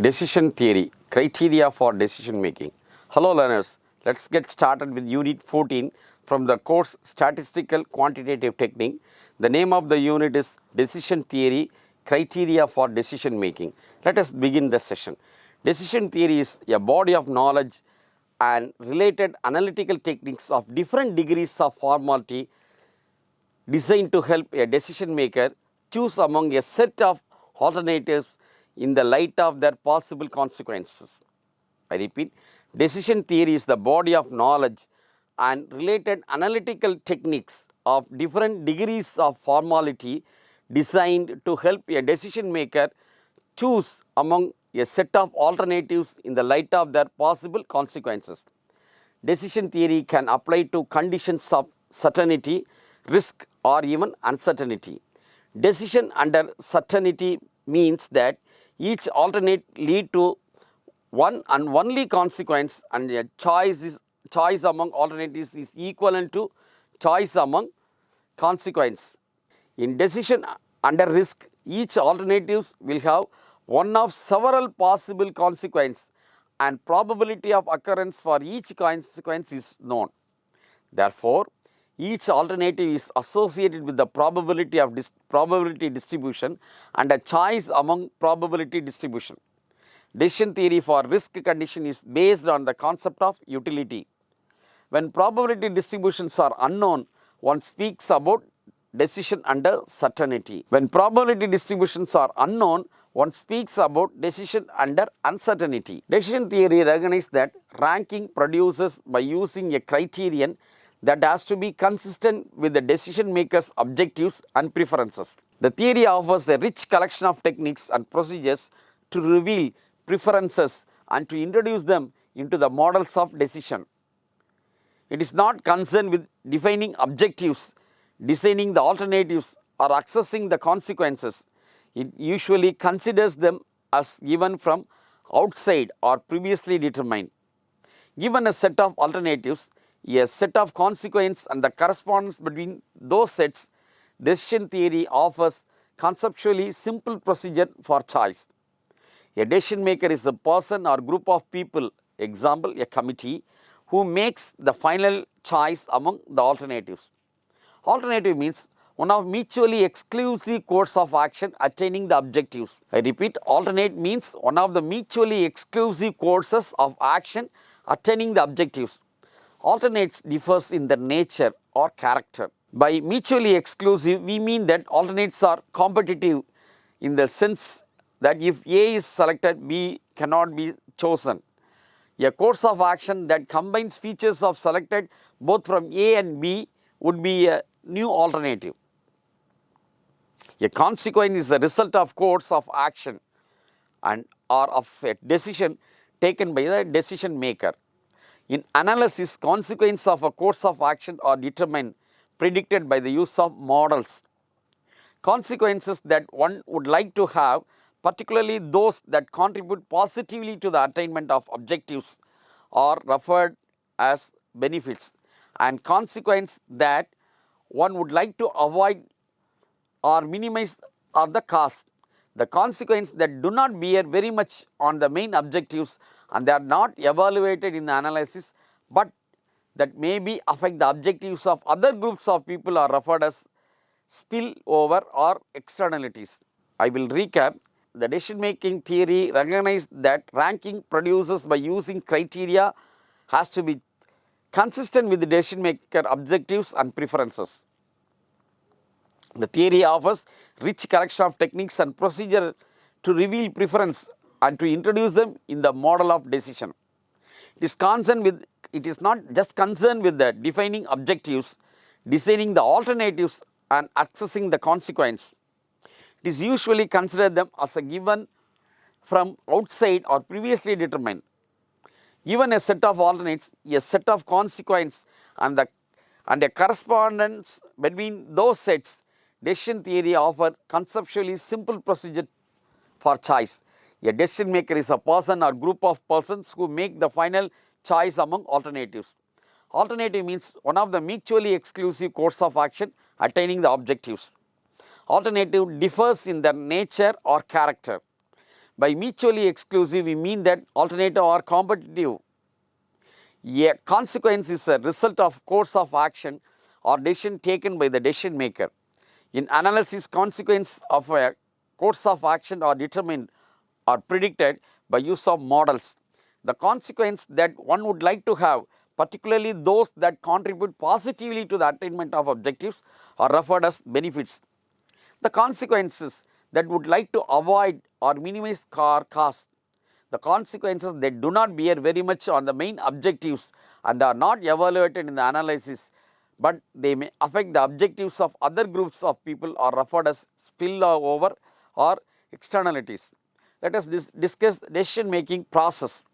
Decision theory, criteria for decision making. Hello learners, let's get started with unit 14 from the course Statistical Quantitative Technique. The name of the unit is Decision Theory, Criteria for Decision Making. Let us begin the session. Decision theory is a body of knowledge and related analytical techniques of different degrees of formality designed to help a decision maker choose among a set of alternatives in the light of their possible consequences. I repeat, decision theory is the body of knowledge and related analytical techniques of different degrees of formality designed to help a decision maker choose among a set of alternatives in the light of their possible consequences. Decision theory can apply to conditions of certainty, risk, or even uncertainty. Decision under certainty means that each alternate lead to one and only consequence, and a choice among alternatives is equivalent to choice among consequence. In decision under risk, each alternatives will have one of several possible consequences, and probability of occurrence for each consequence is known. Therefore, each alternative is associated with the probability of probability distribution and a choice among probability distribution. Decision theory for risk condition is based on the concept of utility. When probability distributions are unknown, one speaks about decision under certainty. When probability distributions are unknown, one speaks about decision under uncertainty. Decision theory recognizes that ranking produces by using a criterion that has to be consistent with the decision maker's objectives and preferences. The theory offers a rich collection of techniques and procedures to reveal preferences and to introduce them into the models of decision. It is not concerned with defining objectives, designing the alternatives, or assessing the consequences. It usually considers them as given from outside or previously determined. Given a set of alternatives, a set of consequences, and the correspondence between those sets, decision theory offers conceptually simple procedure for choice. A decision maker is a person or group of people, example a committee, who makes the final choice among the alternatives. Alternative means one of mutually exclusive course of action attaining the objectives. I repeat, alternate means one of the mutually exclusive courses of action attaining the objectives. Alternates differs in their nature or character. By mutually exclusive, we mean that alternates are competitive in the sense that if A is selected, B cannot be chosen. A course of action that combines features of selected both from A and B would be a new alternative. A consequence is the result of course of action and or of a decision taken by the decision maker. In analysis, consequences of a course of action are determined, predicted by the use of models. Consequences that one would like to have, particularly those that contribute positively to the attainment of objectives, are referred as benefits, and consequences that one would like to avoid or minimize are the costs. The consequences that do not bear very much on the main objectives and they are not evaluated in the analysis, but that maybe affect the objectives of other groups of people are referred as spillover or externalities. I will recap. The decision making theory recognizes that ranking produces by using criteria has to be consistent with the decision maker objectives and preferences. The theory offers rich collection of techniques and procedure to reveal preference and to introduce them in the model of decision. It is not just concerned with the defining objectives, designing the alternatives, and assessing the consequence. It is usually considered them as a given from outside or previously determined. Given a set of alternates, a set of consequences, and a correspondence between those sets, decision theory offers conceptually simple procedure for choice. A decision maker is a person or group of persons who make the final choice among alternatives. Alternative means one of the mutually exclusive course of action attaining the objectives. Alternative differs in their nature or character. By mutually exclusive, we mean that alternative or competitive. A consequence is a result of course of action or decision taken by the decision maker. In analysis, consequence of a course of action are determined or predicted by use of models. The consequence that one would like to have, particularly those that contribute positively to the attainment of objectives, are referred as benefits. The consequences that would like to avoid or minimize cost, the consequences that do not bear very much on the main objectives and are not evaluated in the analysis, but they may affect the objectives of other groups of people, are referred as spillover or externalities. Let us discuss the decision making process.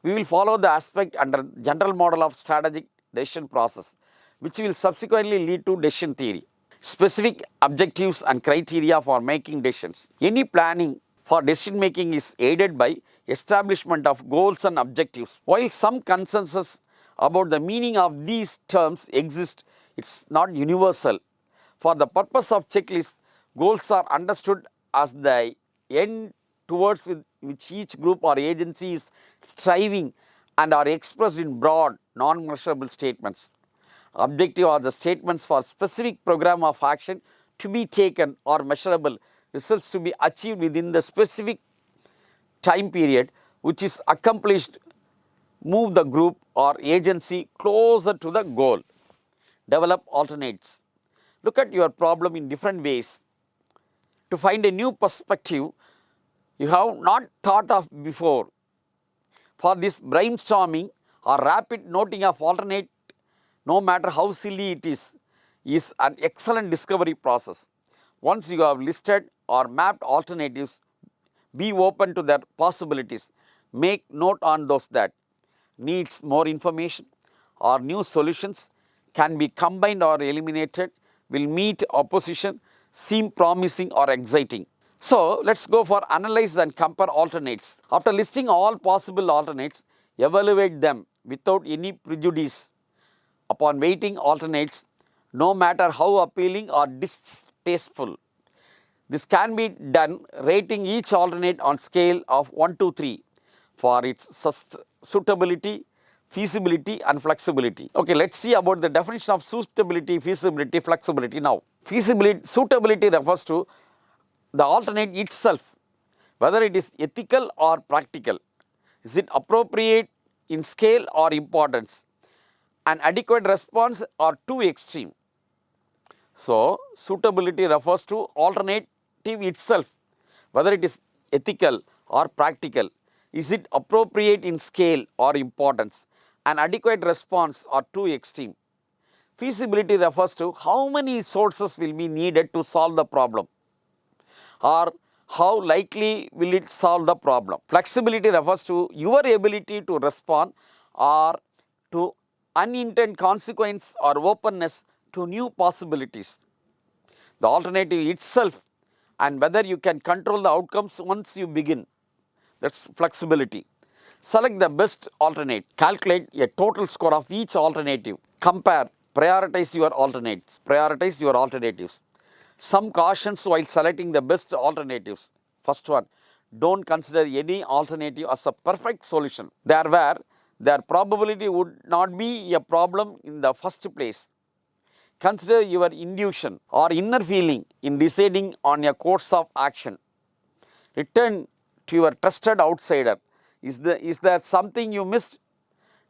We will follow the aspect under general model of strategic decision process, which will subsequently lead to decision theory. Specific objectives and criteria for making decisions. Any planning for decision making is aided by establishment of goals and objectives. While some consensus about the meaning of these terms exist, it is not universal. For the purpose of checklist, goals are understood as the end towards which each group or agency is striving and are expressed in broad, non-measurable statements. Objective are the statements for specific program of action to be taken or measurable results to be achieved within the specific time period which is accomplished, move the group or agency closer to the goal. Develop alternates. Look at your problem in different ways. To find a new perspective you have not thought of before. For this brainstorming or rapid noting of alternate, no matter how silly it is an excellent discovery process. Once you have listed or mapped alternatives, be open to their possibilities. Make note on those that needs more information or new solutions can be combined or eliminated, will meet opposition, seem promising or exciting. So, let us go for analyze and compare alternates. After listing all possible alternates, evaluate them without any prejudice. Upon weighting alternates, no matter how appealing or distasteful. This can be done rating each alternate on scale of 1 to 3 for its suitability, feasibility and flexibility. Okay, let us see about the definition of suitability, feasibility, flexibility now. Suitability refers to the alternate itself, whether it is ethical or practical. Is it appropriate in scale or importance? An adequate response or too extreme. So, suitability refers to alternative itself, whether it is ethical or practical. Is it appropriate in scale or importance? An adequate response or too extreme. Feasibility refers to how many sources will be needed to solve the problem, or how likely will it solve the problem. Flexibility refers to your ability to respond or to unintended consequence or openness to new possibilities. The alternative itself and whether you can control the outcomes once you begin, that is flexibility. Select the best alternate. Calculate a total score of each alternative. Compare, prioritize your alternates. Prioritize your alternatives. Some cautions while selecting the best alternatives. First one, don't consider any alternative as a perfect solution. There where their probability would not be a problem in the first place. Consider your intuition or inner feeling in deciding on a course of action. Return to your trusted outsider. Is there something you missed?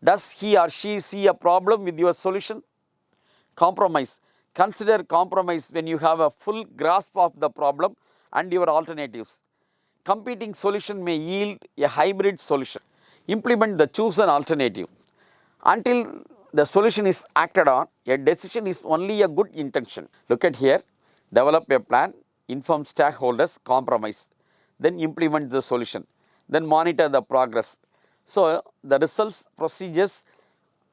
Does he or she see a problem with your solution? Compromise. Consider compromise when you have a full grasp of the problem and your alternatives. Competing solution may yield a hybrid solution. Implement the chosen alternative. Until the solution is acted on, a decision is only a good intention. Look at here, develop a plan, inform stakeholders, compromise, then implement the solution, then monitor the progress. So, the results, procedures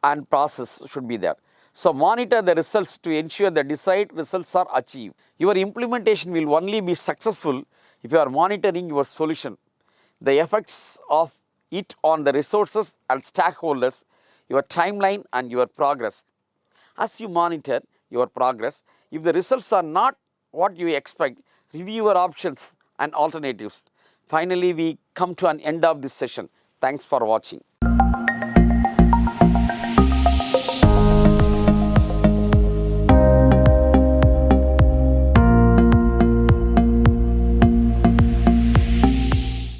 and process should be there. So, monitor the results to ensure the desired results are achieved. Your implementation will only be successful if you are monitoring your solution, the effects of it on the resources and stakeholders, your timeline and your progress. As you monitor your progress, if the results are not what you expect, review your options and alternatives. Finally, we come to an end of this session. Thanks for watching.